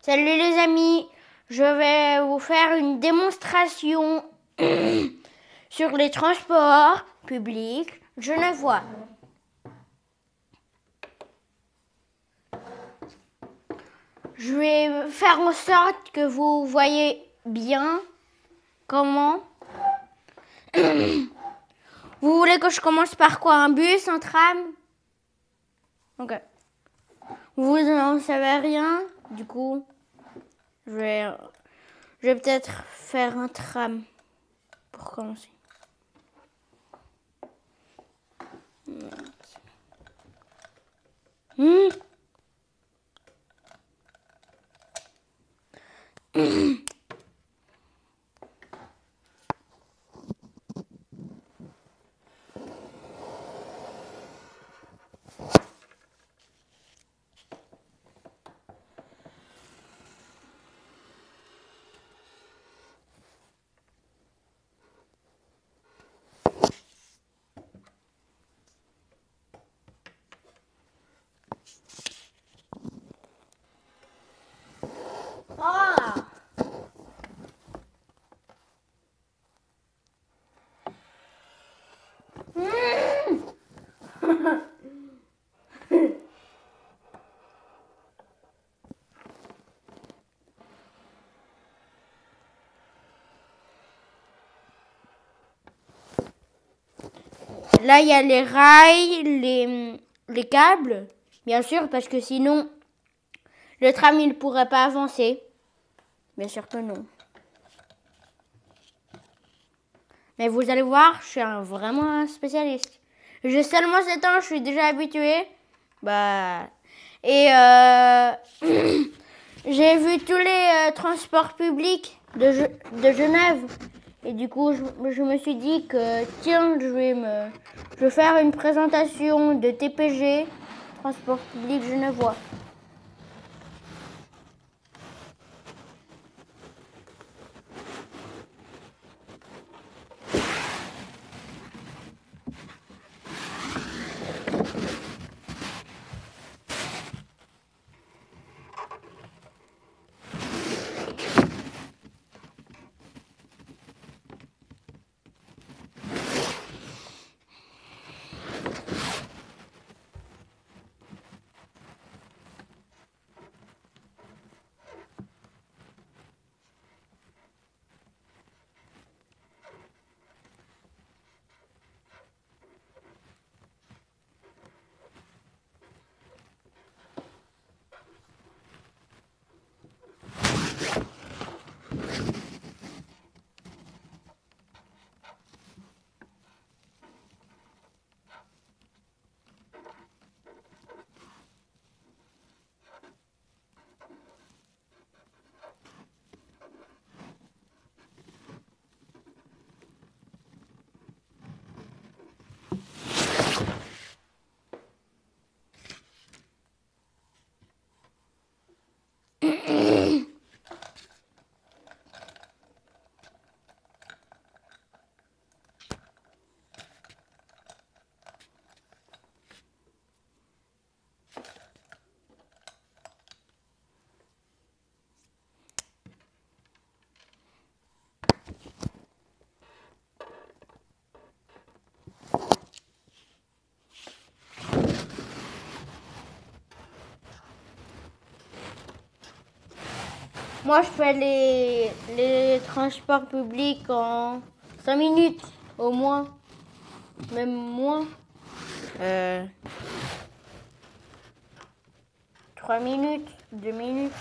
Salut les amis, je vais vous faire une démonstration sur les transports publics genevois. Je vais faire en sorte que vous voyez bien comment. Vous voulez que je commence par quoi? Un bus, un tram? Ok. Vous n'en savez rien, du coup, je vais peut-être faire un tram pour commencer. Ah! Là, il y a les rails, les câbles, bien sûr, parce que sinon, le tram, il ne pourrait pas avancer. Bien sûr que non. Mais vous allez voir, je suis vraiment un spécialiste. J'ai seulement 7 ans, je suis déjà habituée. Et j'ai vu tous les transports publics de Genève. Et du coup, je me suis dit que, tiens, je vais faire une présentation de TPG, Transport Public Genevois. Moi, je fais les transports publics en 5 minutes, au moins. Même moins. 3 minutes, 2 minutes.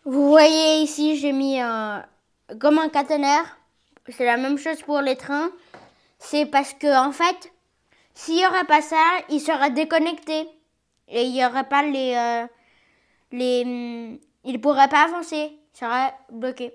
Vous voyez ici, j'ai mis comme un caténaire. C'est la même chose pour les trains. C'est parce que, en fait, s'il n'y aurait pas ça, il serait déconnecté. et il y aurait pas il pourrait pas avancer, il serait bloqué.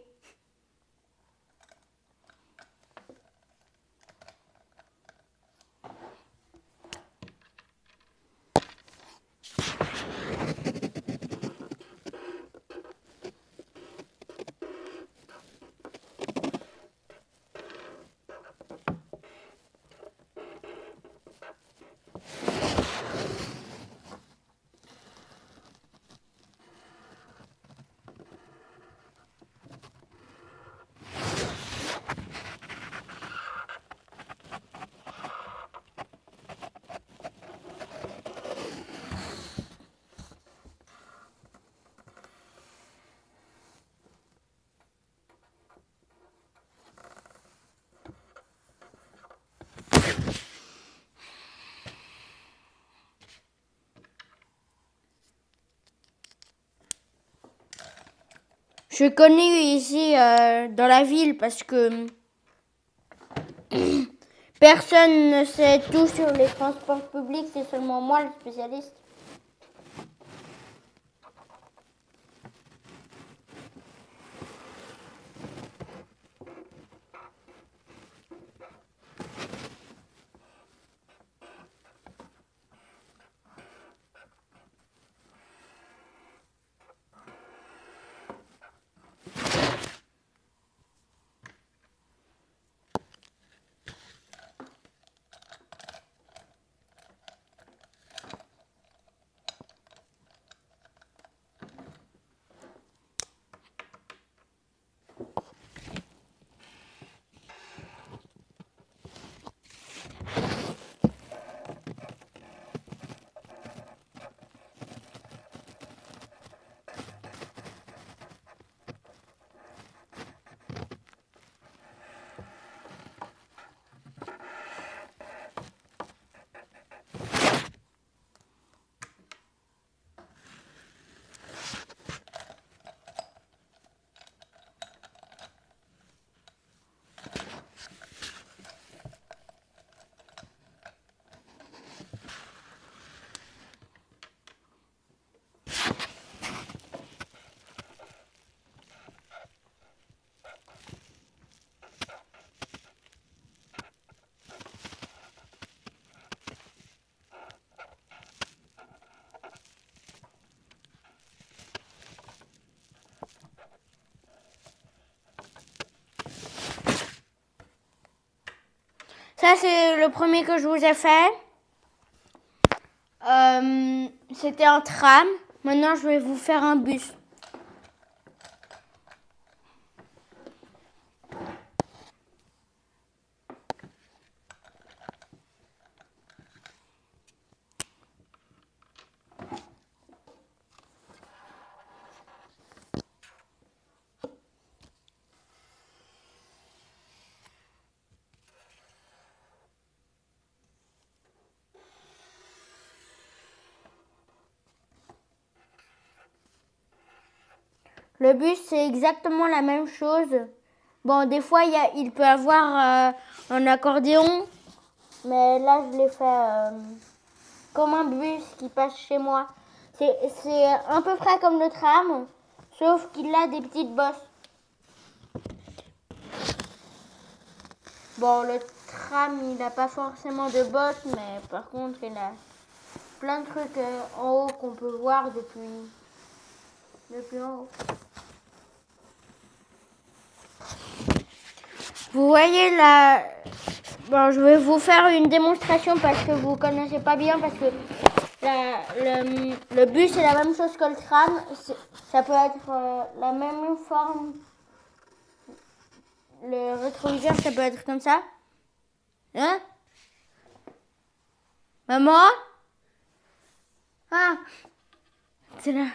Je connais ici dans la ville parce que personne ne sait tout sur les transports publics, c'est seulement moi le spécialiste. Ça, c'est le premier que je vous ai fait. C'était un tram. Maintenant, je vais vous faire un bus. Le bus, c'est exactement la même chose. Bon, des fois, il peut avoir un accordéon. Mais là, je l'ai fait comme un bus qui passe chez moi. C'est à peu près comme le tram, sauf qu'il a des petites bosses. Bon, le tram, il n'a pas forcément de bosses, mais par contre, il a plein de trucs en haut qu'on peut voir depuis en haut. Vous voyez là, bon, je vais vous faire une démonstration parce que vous connaissez pas bien, parce que le bus c'est la même chose que le tram, ça peut être la même forme. Le rétroviseur ça peut être comme ça. Hein? Maman? Ah! C'est là.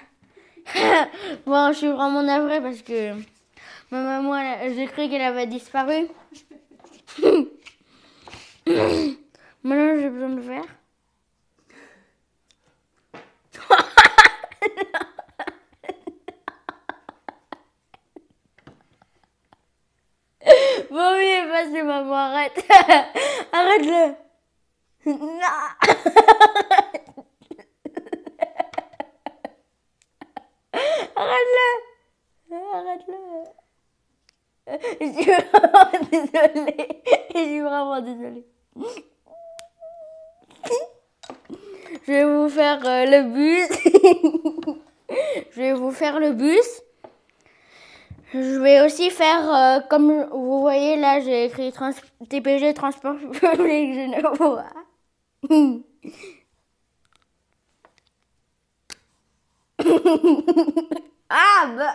Bon, je suis vraiment navrée parce que ma maman, j'ai cru qu'elle avait disparu. Maintenant, j'ai besoin de verre. Bon, oui, vas-y, maman, arrête. Arrête-le. Non. Je suis vraiment désolée. Je suis vraiment désolée. Je vais vous faire le bus. Je vais vous faire le bus. Je vais aussi faire, comme vous voyez là, j'ai écrit TPG, transport public genevois. Ah bah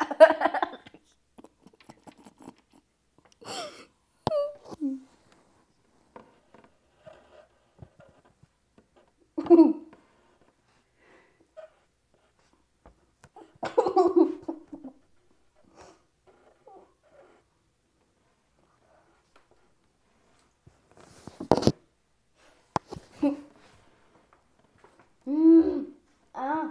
ah.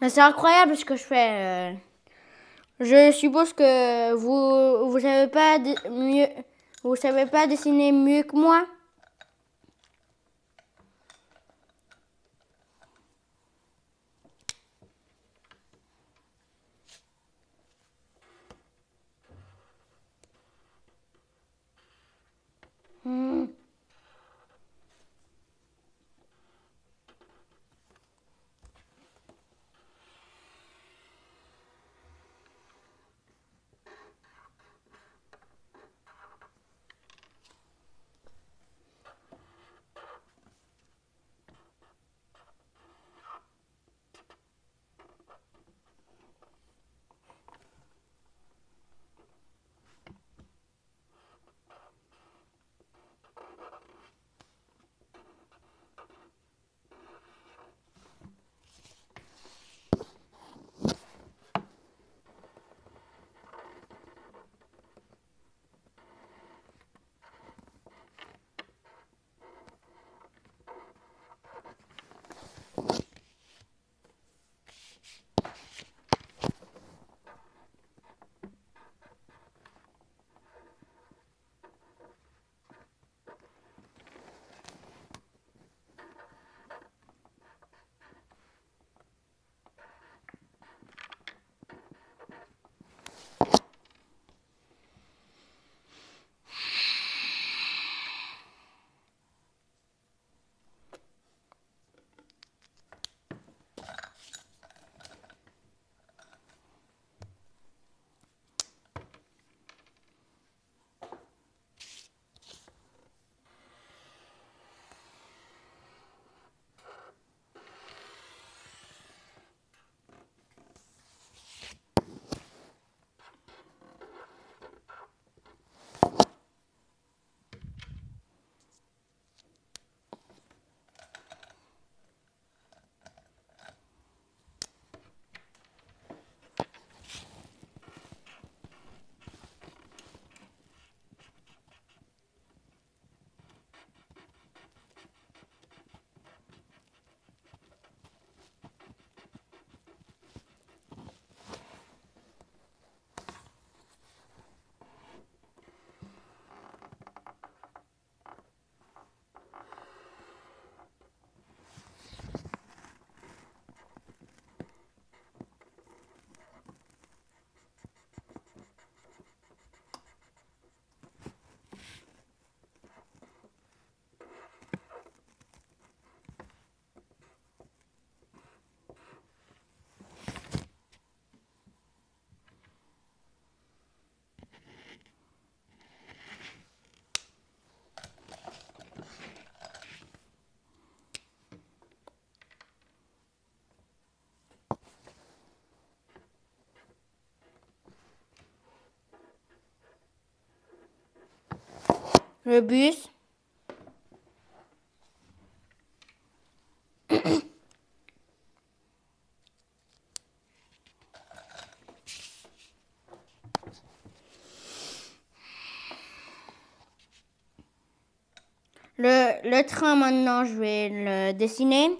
Mais c'est incroyable ce que je fais. Je suppose que vous savez pas mieux, vous savez pas dessiner mieux que moi. Hmm. Le bus. Le train, maintenant, je vais le dessiner.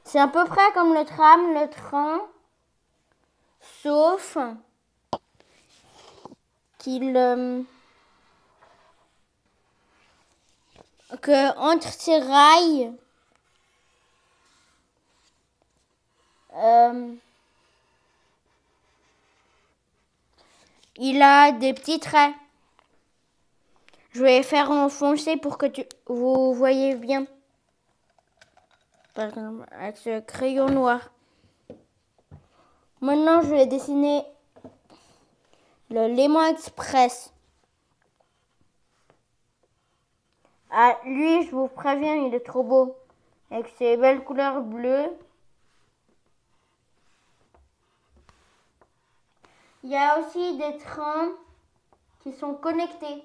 C'est à peu près comme le tram, le train, sauf qu'il que entre ces rails, il a des petits traits. Je vais faire enfoncer pour que vous voyez bien. Par exemple, avec ce crayon noir. Maintenant, je vais dessiner le Léman Express. Ah, lui, je vous préviens, il est trop beau. Avec ses belles couleurs bleues. Il y a aussi des trains qui sont connectés.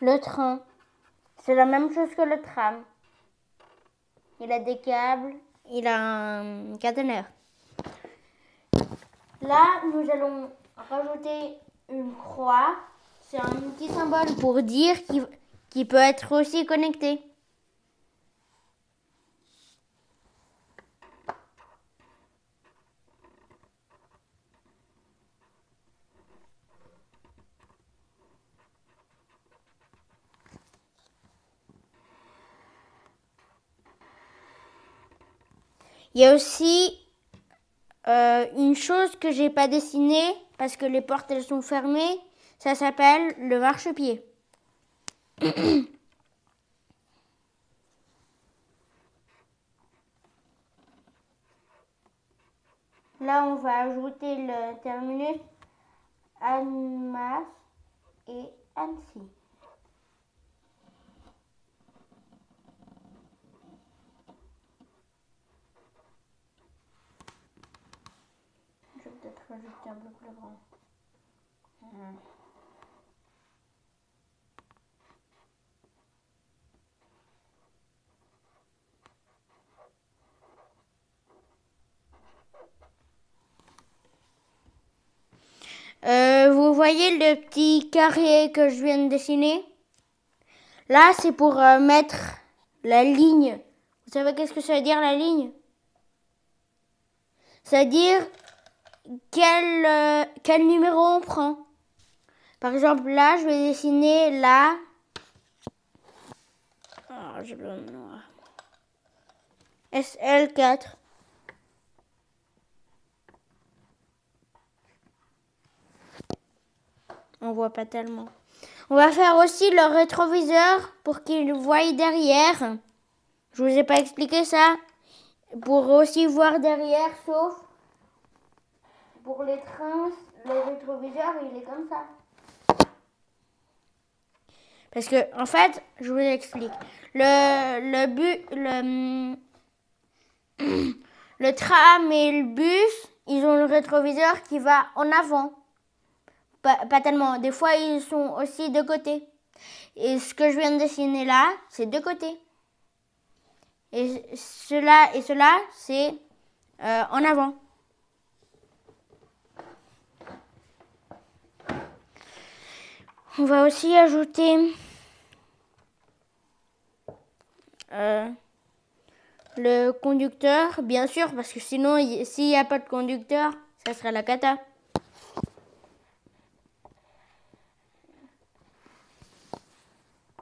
Le train, c'est la même chose que le tram. Il a des câbles, il a un caténaire. Là, nous allons rajouter une croix. C'est un petit symbole pour dire qu'il peut être aussi connecté. Il y a aussi une chose que j'ai pas dessinée parce que les portes elles sont fermées. Ça s'appelle le marchepied. Là, on va ajouter le terminus Annemasse et Annecy. Je vais peut-être rajouter un peu plus grand. Vous voyez le petit carré que je viens de dessiner? Là, c'est pour mettre la ligne. Vous savez qu'est-ce que ça veut dire la ligne? C'est-à-dire quel numéro on prend. Par exemple, là, je vais dessiner la... Oh, j'ai le noir. SL4. On voit pas tellement. On va faire aussi le rétroviseur pour qu'il voie derrière. Je vous ai pas expliqué ça. Pour aussi voir derrière, sauf pour les trains, le rétroviseur, il est comme ça. Parce que, en fait, je vous explique. Le tram et le bus, ils ont le rétroviseur qui va en avant. Pas tellement. Des fois, ils sont aussi de côté. Et ce que je viens de dessiner là, c'est de côté. Et cela, c'est en avant. On va aussi ajouter le conducteur, bien sûr, parce que sinon, s'il n'y a pas de conducteur, ça serait la cata.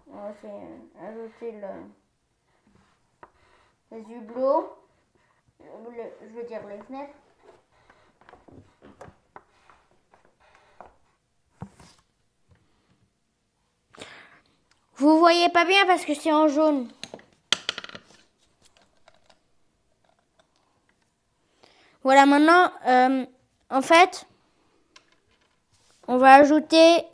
On va aussi ajouter les hublots, je veux dire les fenêtres. Vous voyez pas bien parce que c'est en jaune. Voilà, maintenant, en fait, on va ajouter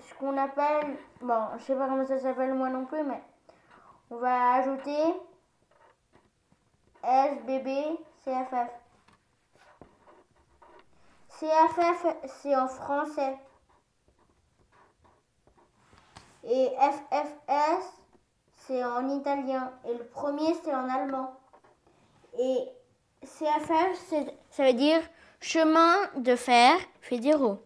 ce qu'on appelle, bon, je sais pas comment ça s'appelle moi non plus, mais on va ajouter SBB CFF. CFF, c'est en français. Et FFS, c'est en italien. Et le premier, c'est en allemand. Et CFF, ça veut dire chemin de fer fédéraux.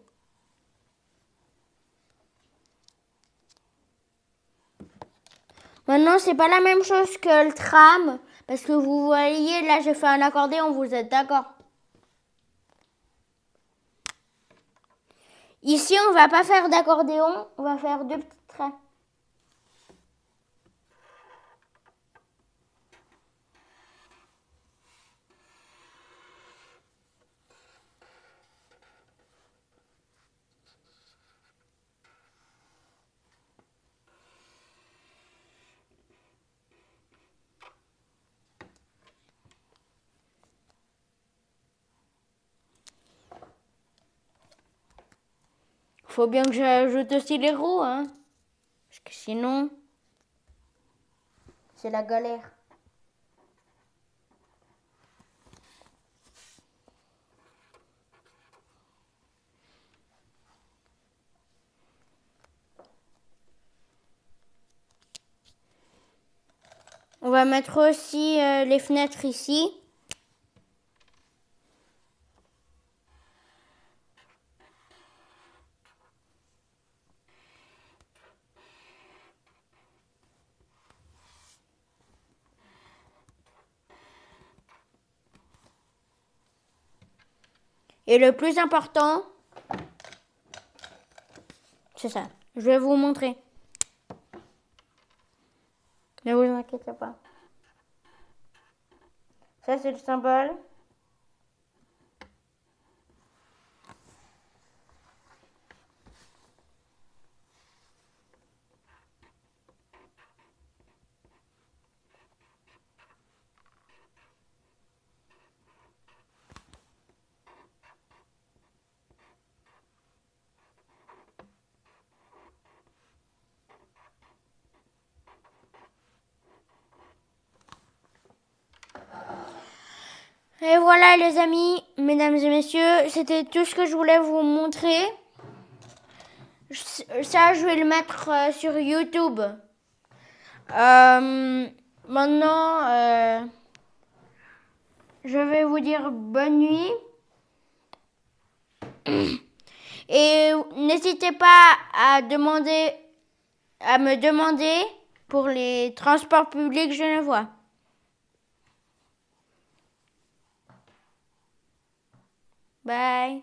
Maintenant, c'est pas la même chose que le tram. Parce que vous voyez, là, j'ai fait un accordéon, vous êtes d'accord? Ici, on va pas faire d'accordéon, on va faire 2 petits traits. Faut bien que j'ajoute aussi les roues, hein. Parce que sinon, c'est la galère. On va mettre aussi les fenêtres ici. Et le plus important, c'est ça. Je vais vous montrer. Ne vous inquiétez pas. Ça, c'est le symbole. Et voilà les amis, mesdames et messieurs, c'était tout ce que je voulais vous montrer. Ça, je vais le mettre sur YouTube. Maintenant, je vais vous dire bonne nuit. Et n'hésitez pas à me demander pour les transports publics genevois. Bye.